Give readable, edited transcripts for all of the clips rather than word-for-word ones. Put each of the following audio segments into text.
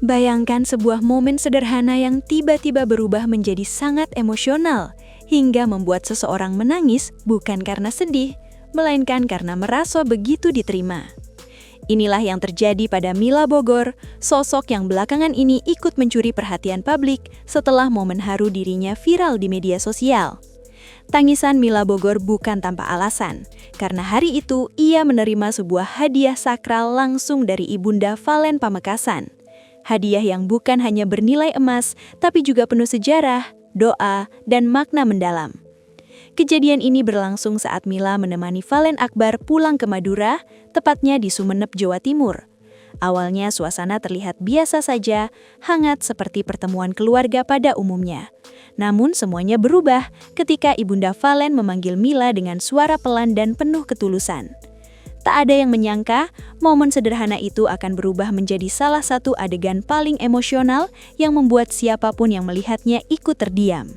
Bayangkan sebuah momen sederhana yang tiba-tiba berubah menjadi sangat emosional, hingga membuat seseorang menangis bukan karena sedih, melainkan karena merasa begitu diterima. Inilah yang terjadi pada Mila Bogor, sosok yang belakangan ini ikut mencuri perhatian publik setelah momen haru dirinya viral di media sosial. Tangisan Mila Bogor bukan tanpa alasan, karena hari itu ia menerima sebuah hadiah sakral langsung dari Ibunda Valen Pamekasan. Hadiah yang bukan hanya bernilai emas, tapi juga penuh sejarah, doa, dan makna mendalam. Kejadian ini berlangsung saat Mila menemani Valen Akbar pulang ke Madura, tepatnya di Sumeneb, Jawa Timur. Awalnya suasana terlihat biasa saja, hangat seperti pertemuan keluarga pada umumnya. Namun semuanya berubah ketika Ibunda Valen memanggil Mila dengan suara pelan dan penuh ketulusan. Tak ada yang menyangka, momen sederhana itu akan berubah menjadi salah satu adegan paling emosional yang membuat siapapun yang melihatnya ikut terdiam.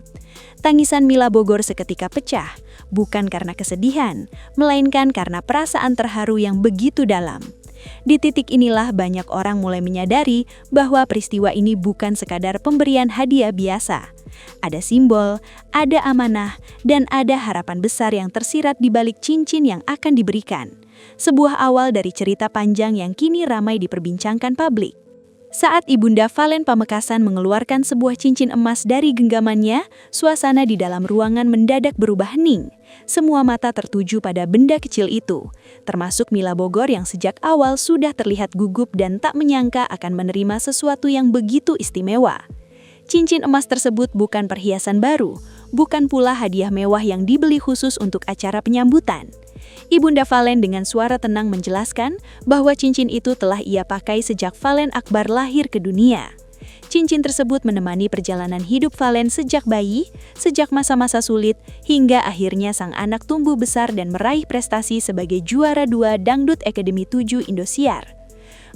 Tangisan Mila Bogor seketika pecah, bukan karena kesedihan, melainkan karena perasaan terharu yang begitu dalam. Di titik inilah banyak orang mulai menyadari bahwa peristiwa ini bukan sekadar pemberian hadiah biasa. Ada simbol, ada amanah, dan ada harapan besar yang tersirat di balik cincin yang akan diberikan. Sebuah awal dari cerita panjang yang kini ramai diperbincangkan publik. Saat Ibunda Valen Pamekasan mengeluarkan sebuah cincin emas dari genggamannya, suasana di dalam ruangan mendadak berubah hening. Semua mata tertuju pada benda kecil itu, termasuk Mila Bogor yang sejak awal sudah terlihat gugup dan tak menyangka akan menerima sesuatu yang begitu istimewa. Cincin emas tersebut bukan perhiasan baru, bukan pula hadiah mewah yang dibeli khusus untuk acara penyambutan. Ibunda Valen dengan suara tenang menjelaskan bahwa cincin itu telah ia pakai sejak Valen Akbar lahir ke dunia. Cincin tersebut menemani perjalanan hidup Valen sejak bayi, sejak masa-masa sulit, hingga akhirnya sang anak tumbuh besar dan meraih prestasi sebagai juara 2 Dangdut Akademi 7 Indosiar.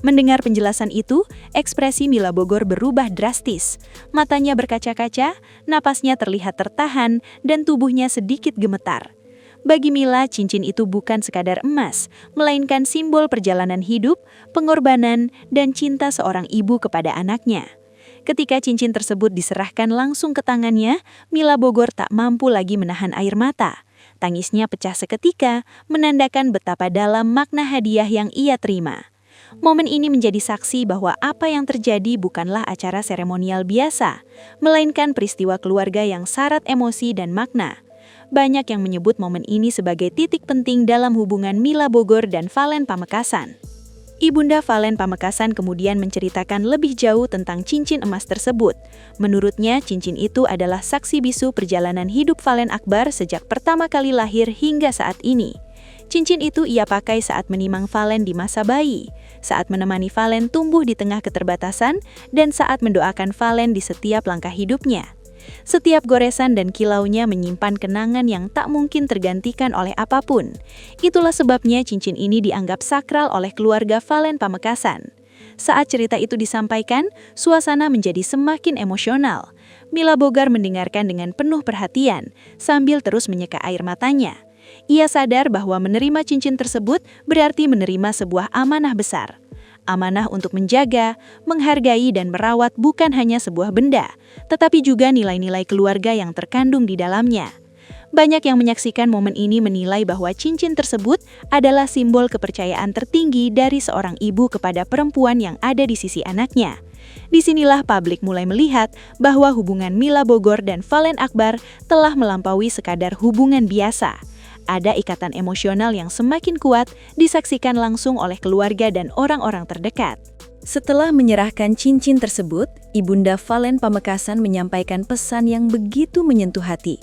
Mendengar penjelasan itu, ekspresi Mila Bogor berubah drastis. Matanya berkaca-kaca, napasnya terlihat tertahan, dan tubuhnya sedikit gemetar. Bagi Mila, cincin itu bukan sekadar emas, melainkan simbol perjalanan hidup, pengorbanan, dan cinta seorang ibu kepada anaknya. Ketika cincin tersebut diserahkan langsung ke tangannya, Mila Bogor tak mampu lagi menahan air mata. Tangisnya pecah seketika, menandakan betapa dalam makna hadiah yang ia terima. Momen ini menjadi saksi bahwa apa yang terjadi bukanlah acara seremonial biasa, melainkan peristiwa keluarga yang syarat emosi dan makna. Banyak yang menyebut momen ini sebagai titik penting dalam hubungan Mila Bogor dan Valen Pamekasan. Ibunda Valen Pamekasan kemudian menceritakan lebih jauh tentang cincin emas tersebut. Menurutnya, cincin itu adalah saksi bisu perjalanan hidup Valen Akbar sejak pertama kali lahir hingga saat ini. Cincin itu ia pakai saat menimang Valen di masa bayi, saat menemani Valen tumbuh di tengah keterbatasan, dan saat mendoakan Valen di setiap langkah hidupnya. Setiap goresan dan kilaunya menyimpan kenangan yang tak mungkin tergantikan oleh apapun. Itulah sebabnya cincin ini dianggap sakral oleh keluarga Valen Pamekasan. Saat cerita itu disampaikan, suasana menjadi semakin emosional. Mila Bogor mendengarkan dengan penuh perhatian, sambil terus menyeka air matanya. Ia sadar bahwa menerima cincin tersebut berarti menerima sebuah amanah besar. Amanah untuk menjaga, menghargai, dan merawat bukan hanya sebuah benda, tetapi juga nilai-nilai keluarga yang terkandung di dalamnya. Banyak yang menyaksikan momen ini menilai bahwa cincin tersebut adalah simbol kepercayaan tertinggi dari seorang ibu kepada perempuan yang ada di sisi anaknya. Disinilah publik mulai melihat bahwa hubungan Mila Bogor dan Valen Akbar telah melampaui sekadar hubungan biasa. Ada ikatan emosional yang semakin kuat disaksikan langsung oleh keluarga dan orang-orang terdekat. Setelah menyerahkan cincin tersebut, Ibunda Valen Pamekasan menyampaikan pesan yang begitu menyentuh hati.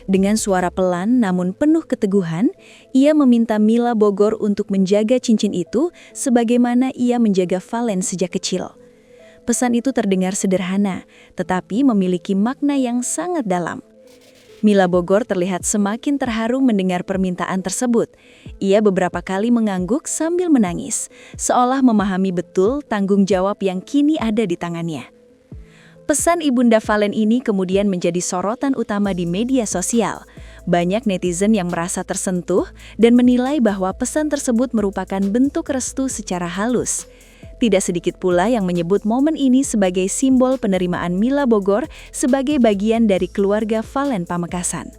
Dengan suara pelan namun penuh keteguhan, ia meminta Mila Bogor untuk menjaga cincin itu sebagaimana ia menjaga Valen sejak kecil. Pesan itu terdengar sederhana, tetapi memiliki makna yang sangat dalam. Mila Bogor terlihat semakin terharu mendengar permintaan tersebut. Ia beberapa kali mengangguk sambil menangis, seolah memahami betul tanggung jawab yang kini ada di tangannya. Pesan Ibunda Valen ini kemudian menjadi sorotan utama di media sosial. Banyak netizen yang merasa tersentuh dan menilai bahwa pesan tersebut merupakan bentuk restu secara halus. Tidak sedikit pula yang menyebut momen ini sebagai simbol penerimaan Mila Bogor sebagai bagian dari keluarga Valen Pamekasan.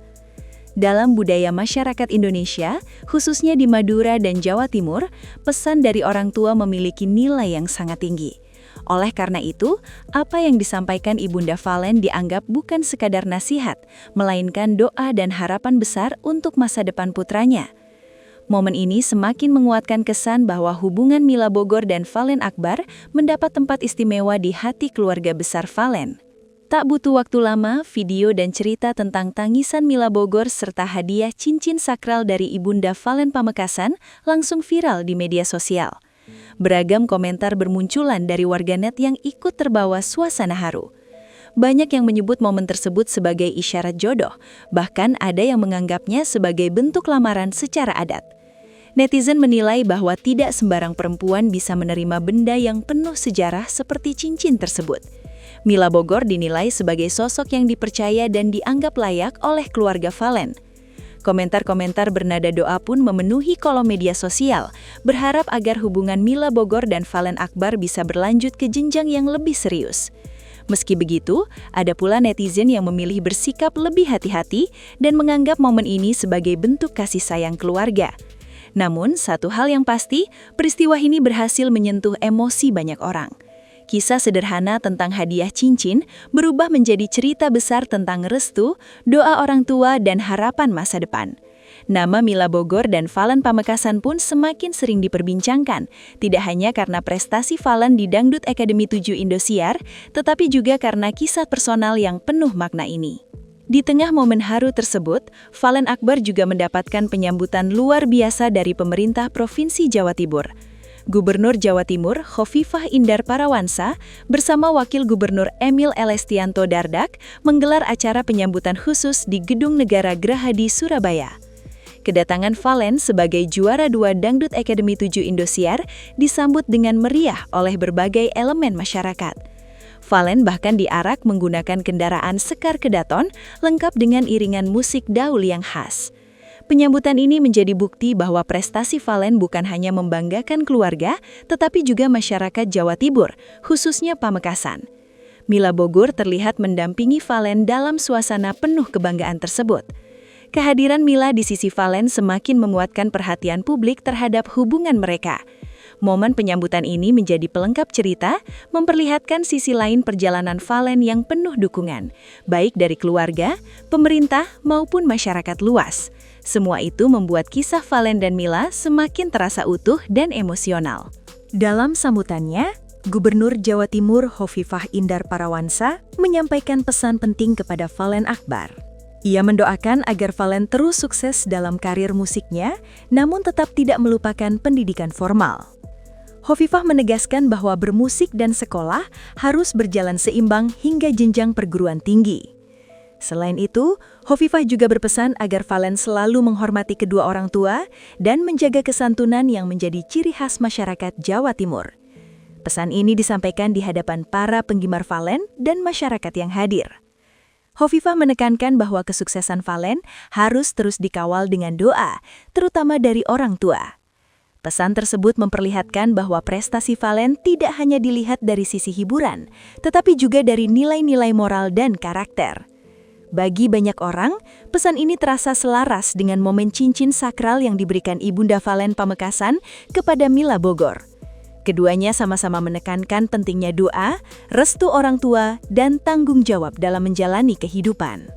Dalam budaya masyarakat Indonesia, khususnya di Madura dan Jawa Timur, pesan dari orang tua memiliki nilai yang sangat tinggi. Oleh karena itu, apa yang disampaikan Ibunda Valen dianggap bukan sekadar nasihat, melainkan doa dan harapan besar untuk masa depan putranya. Momen ini semakin menguatkan kesan bahwa hubungan Mila Bogor dan Valen Akbar mendapat tempat istimewa di hati keluarga besar Valen. Tak butuh waktu lama, video dan cerita tentang tangisan Mila Bogor serta hadiah cincin sakral dari Ibunda Valen Pamekasan langsung viral di media sosial. Beragam komentar bermunculan dari warganet yang ikut terbawa suasana haru. Banyak yang menyebut momen tersebut sebagai isyarat jodoh, bahkan ada yang menganggapnya sebagai bentuk lamaran secara adat. Netizen menilai bahwa tidak sembarang perempuan bisa menerima benda yang penuh sejarah seperti cincin tersebut. Mila Bogor dinilai sebagai sosok yang dipercaya dan dianggap layak oleh keluarga Valen. Komentar-komentar bernada doa pun memenuhi kolom media sosial, berharap agar hubungan Mila Bogor dan Valen Akbar bisa berlanjut ke jenjang yang lebih serius. Meski begitu, ada pula netizen yang memilih bersikap lebih hati-hati dan menganggap momen ini sebagai bentuk kasih sayang keluarga. Namun, satu hal yang pasti, peristiwa ini berhasil menyentuh emosi banyak orang. Kisah sederhana tentang hadiah cincin berubah menjadi cerita besar tentang restu, doa orang tua, dan harapan masa depan. Nama Mila Bogor dan Valen Pamekasan pun semakin sering diperbincangkan, tidak hanya karena prestasi Valen di Dangdut Academy 7 Indosiar, tetapi juga karena kisah personal yang penuh makna ini. Di tengah momen haru tersebut, Valen Akbar juga mendapatkan penyambutan luar biasa dari pemerintah Provinsi Jawa Timur. Gubernur Jawa Timur, Khofifah Indar Parawansa, bersama Wakil Gubernur Emil Elestianto Dardak, menggelar acara penyambutan khusus di Gedung Negara Gerahadi, Surabaya. Kedatangan Valen sebagai juara 2 Dangdut Academy 7 Indosiar disambut dengan meriah oleh berbagai elemen masyarakat. Valen bahkan diarak menggunakan kendaraan Sekar Kedaton, lengkap dengan iringan musik daul yang khas. Penyambutan ini menjadi bukti bahwa prestasi Valen bukan hanya membanggakan keluarga, tetapi juga masyarakat Jawa Timur, khususnya Pamekasan. Mila Bogor terlihat mendampingi Valen dalam suasana penuh kebanggaan tersebut. Kehadiran Mila di sisi Valen semakin menguatkan perhatian publik terhadap hubungan mereka. Momen penyambutan ini menjadi pelengkap cerita, memperlihatkan sisi lain perjalanan Valen yang penuh dukungan, baik dari keluarga, pemerintah, maupun masyarakat luas. Semua itu membuat kisah Valen dan Mila semakin terasa utuh dan emosional. Dalam sambutannya, Gubernur Jawa Timur Khofifah Indar Parawansa menyampaikan pesan penting kepada Valen Akbar. Ia mendoakan agar Valen terus sukses dalam karir musiknya, namun tetap tidak melupakan pendidikan formal. Khofifah menegaskan bahwa bermusik dan sekolah harus berjalan seimbang hingga jenjang perguruan tinggi. Selain itu, Khofifah juga berpesan agar Valen selalu menghormati kedua orang tua dan menjaga kesantunan yang menjadi ciri khas masyarakat Jawa Timur. Pesan ini disampaikan di hadapan para penggemar Valen dan masyarakat yang hadir. Khofifah menekankan bahwa kesuksesan Valen harus terus dikawal dengan doa, terutama dari orang tua. Pesan tersebut memperlihatkan bahwa prestasi Valen tidak hanya dilihat dari sisi hiburan, tetapi juga dari nilai-nilai moral dan karakter. Bagi banyak orang, pesan ini terasa selaras dengan momen cincin sakral yang diberikan Ibunda Valen Pamekasan kepada Mila Bogor. Keduanya sama-sama menekankan pentingnya doa, restu orang tua, dan tanggung jawab dalam menjalani kehidupan.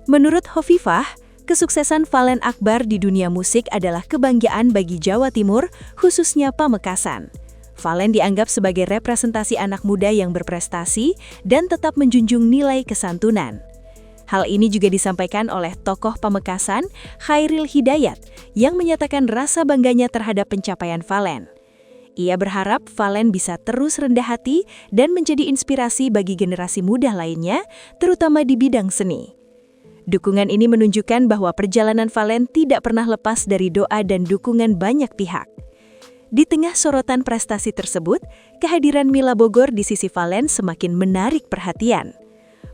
Menurut Khofifah, kesuksesan Valen Akbar di dunia musik adalah kebanggaan bagi Jawa Timur, khususnya Pamekasan. Valen dianggap sebagai representasi anak muda yang berprestasi dan tetap menjunjung nilai kesantunan. Hal ini juga disampaikan oleh tokoh Pamekasan, Khairil Hidayat, yang menyatakan rasa bangganya terhadap pencapaian Valen. Ia berharap Valen bisa terus rendah hati dan menjadi inspirasi bagi generasi muda lainnya, terutama di bidang seni. Dukungan ini menunjukkan bahwa perjalanan Valen tidak pernah lepas dari doa dan dukungan banyak pihak. Di tengah sorotan prestasi tersebut, kehadiran Mila Bogor di sisi Valen semakin menarik perhatian.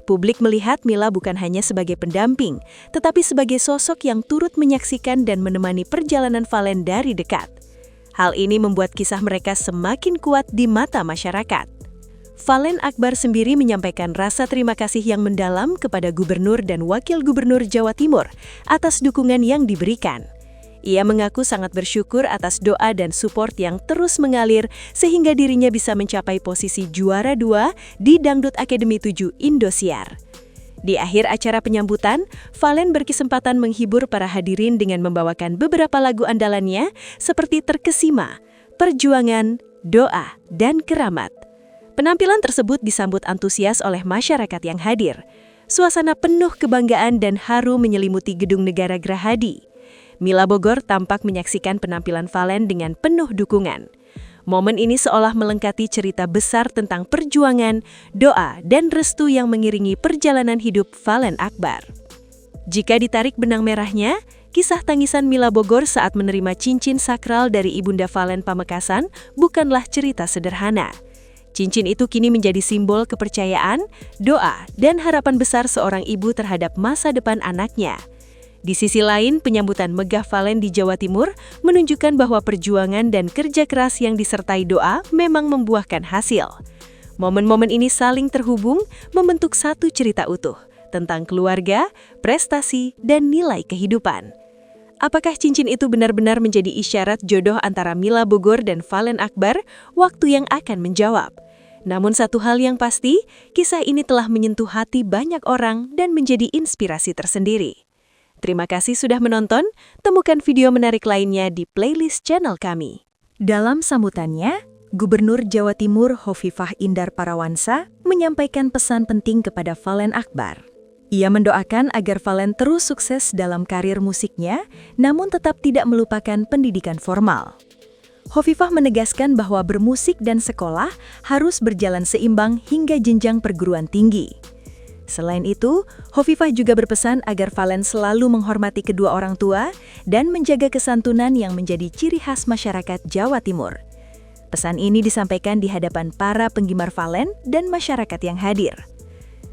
Publik melihat Mila bukan hanya sebagai pendamping, tetapi sebagai sosok yang turut menyaksikan dan menemani perjalanan Valen dari dekat. Hal ini membuat kisah mereka semakin kuat di mata masyarakat. Valen Akbar sendiri menyampaikan rasa terima kasih yang mendalam kepada Gubernur dan Wakil Gubernur Jawa Timur atas dukungan yang diberikan. Ia mengaku sangat bersyukur atas doa dan support yang terus mengalir sehingga dirinya bisa mencapai posisi juara 2 di Dangdut Academy 7 Indosiar. Di akhir acara penyambutan, Valen berkesempatan menghibur para hadirin dengan membawakan beberapa lagu andalannya seperti Terkesima, Perjuangan, Doa, dan Keramat. Penampilan tersebut disambut antusias oleh masyarakat yang hadir. Suasana penuh kebanggaan dan haru menyelimuti Gedung Negara Gerahadi. Mila Bogor tampak menyaksikan penampilan Valen dengan penuh dukungan. Momen ini seolah melengkapi cerita besar tentang perjuangan, doa, dan restu yang mengiringi perjalanan hidup Valen Akbar. Jika ditarik benang merahnya, kisah tangisan Mila Bogor saat menerima cincin sakral dari Ibunda Valen Pamekasan bukanlah cerita sederhana. Cincin itu kini menjadi simbol kepercayaan, doa, dan harapan besar seorang ibu terhadap masa depan anaknya. Di sisi lain, penyambutan megah Valen di Jawa Timur menunjukkan bahwa perjuangan dan kerja keras yang disertai doa memang membuahkan hasil. Momen-momen ini saling terhubung, membentuk satu cerita utuh tentang keluarga, prestasi, dan nilai kehidupan. Apakah cincin itu benar-benar menjadi isyarat jodoh antara Mila Bogor dan Valen Akbar? Waktu yang akan menjawab. Namun satu hal yang pasti, kisah ini telah menyentuh hati banyak orang dan menjadi inspirasi tersendiri. Terima kasih sudah menonton, temukan video menarik lainnya di playlist channel kami. Dalam sambutannya, Gubernur Jawa Timur Hovifah Indar Parawansa menyampaikan pesan penting kepada Valen Akbar. Ia mendoakan agar Valen terus sukses dalam karir musiknya, namun tetap tidak melupakan pendidikan formal. Hovifah menegaskan bahwa bermusik dan sekolah harus berjalan seimbang hingga jenjang perguruan tinggi. Selain itu, Hovifah juga berpesan agar Valen selalu menghormati kedua orang tua dan menjaga kesantunan yang menjadi ciri khas masyarakat Jawa Timur. Pesan ini disampaikan di hadapan para penggemar Valen dan masyarakat yang hadir.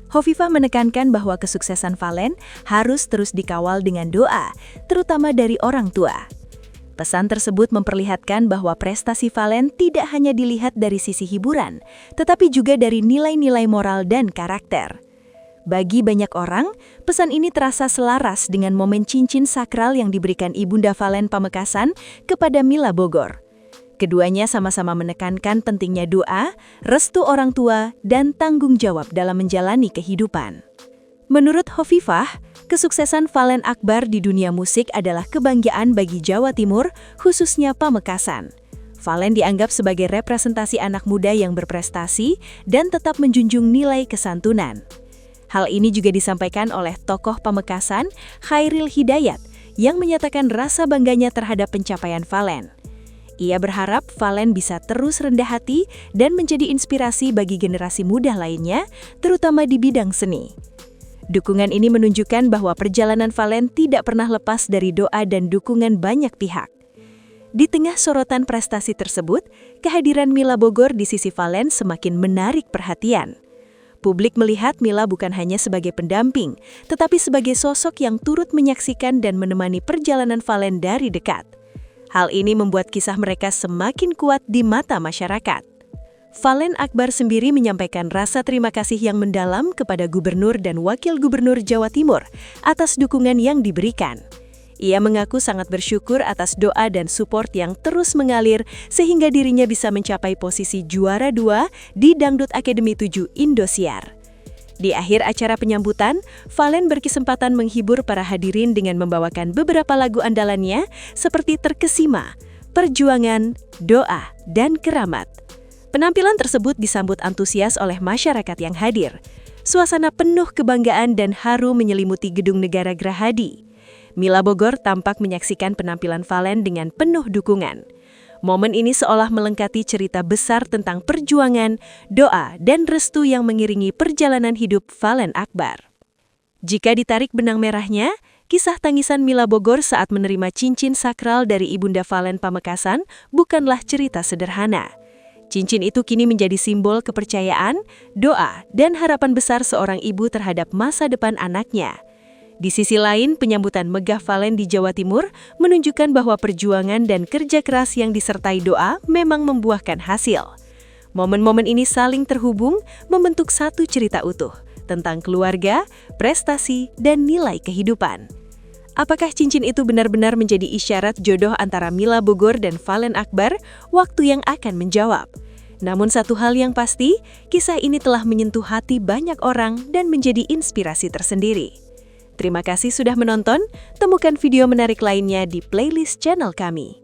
Hovifah menekankan bahwa kesuksesan Valen harus terus dikawal dengan doa, terutama dari orang tua. Pesan tersebut memperlihatkan bahwa prestasi Valen tidak hanya dilihat dari sisi hiburan, tetapi juga dari nilai-nilai moral dan karakter. Bagi banyak orang, pesan ini terasa selaras dengan momen cincin sakral yang diberikan Ibunda Valen Pamekasan kepada Mila Bogor. Keduanya sama-sama menekankan pentingnya doa, restu orang tua, dan tanggung jawab dalam menjalani kehidupan. Menurut Hovifah, kesuksesan Valen Akbar di dunia musik adalah kebanggaan bagi Jawa Timur, khususnya Pamekasan. Valen dianggap sebagai representasi anak muda yang berprestasi dan tetap menjunjung nilai kesantunan. Hal ini juga disampaikan oleh tokoh Pamekasan, Khairil Hidayat, yang menyatakan rasa bangganya terhadap pencapaian Valen. Ia berharap Valen bisa terus rendah hati dan menjadi inspirasi bagi generasi muda lainnya, terutama di bidang seni. Dukungan ini menunjukkan bahwa perjalanan Valen tidak pernah lepas dari doa dan dukungan banyak pihak. Di tengah sorotan prestasi tersebut, kehadiran Mila Bogor di sisi Valen semakin menarik perhatian. Publik melihat Mila bukan hanya sebagai pendamping, tetapi sebagai sosok yang turut menyaksikan dan menemani perjalanan Valen dari dekat. Hal ini membuat kisah mereka semakin kuat di mata masyarakat. Valen Akbar sendiri menyampaikan rasa terima kasih yang mendalam kepada Gubernur dan Wakil Gubernur Jawa Timur atas dukungan yang diberikan. Ia mengaku sangat bersyukur atas doa dan support yang terus mengalir sehingga dirinya bisa mencapai posisi juara 2 di Dangdut Academy 7 Indosiar. Di akhir acara penyambutan, Valen berkesempatan menghibur para hadirin dengan membawakan beberapa lagu andalannya seperti Terkesima, Perjuangan, Doa, dan Keramat. Penampilan tersebut disambut antusias oleh masyarakat yang hadir. Suasana penuh kebanggaan dan haru menyelimuti Gedung Negara Gerahadi. Mila Bogor tampak menyaksikan penampilan Valen dengan penuh dukungan. Momen ini seolah melengkapi cerita besar tentang perjuangan, doa, dan restu yang mengiringi perjalanan hidup Valen Akbar. Jika ditarik benang merahnya, kisah tangisan Mila Bogor saat menerima cincin sakral dari Ibunda Valen Pamekasan bukanlah cerita sederhana. Cincin itu kini menjadi simbol kepercayaan, doa, dan harapan besar seorang ibu terhadap masa depan anaknya. Di sisi lain, penyambutan megah Valen di Jawa Timur menunjukkan bahwa perjuangan dan kerja keras yang disertai doa memang membuahkan hasil. Momen-momen ini saling terhubung, membentuk satu cerita utuh tentang keluarga, prestasi, dan nilai kehidupan. Apakah cincin itu benar-benar menjadi isyarat jodoh antara Mila Bogor dan Valen Akbar? Waktu yang akan menjawab. Namun satu hal yang pasti, kisah ini telah menyentuh hati banyak orang dan menjadi inspirasi tersendiri. Terima kasih sudah menonton, temukan video menarik lainnya di playlist channel kami.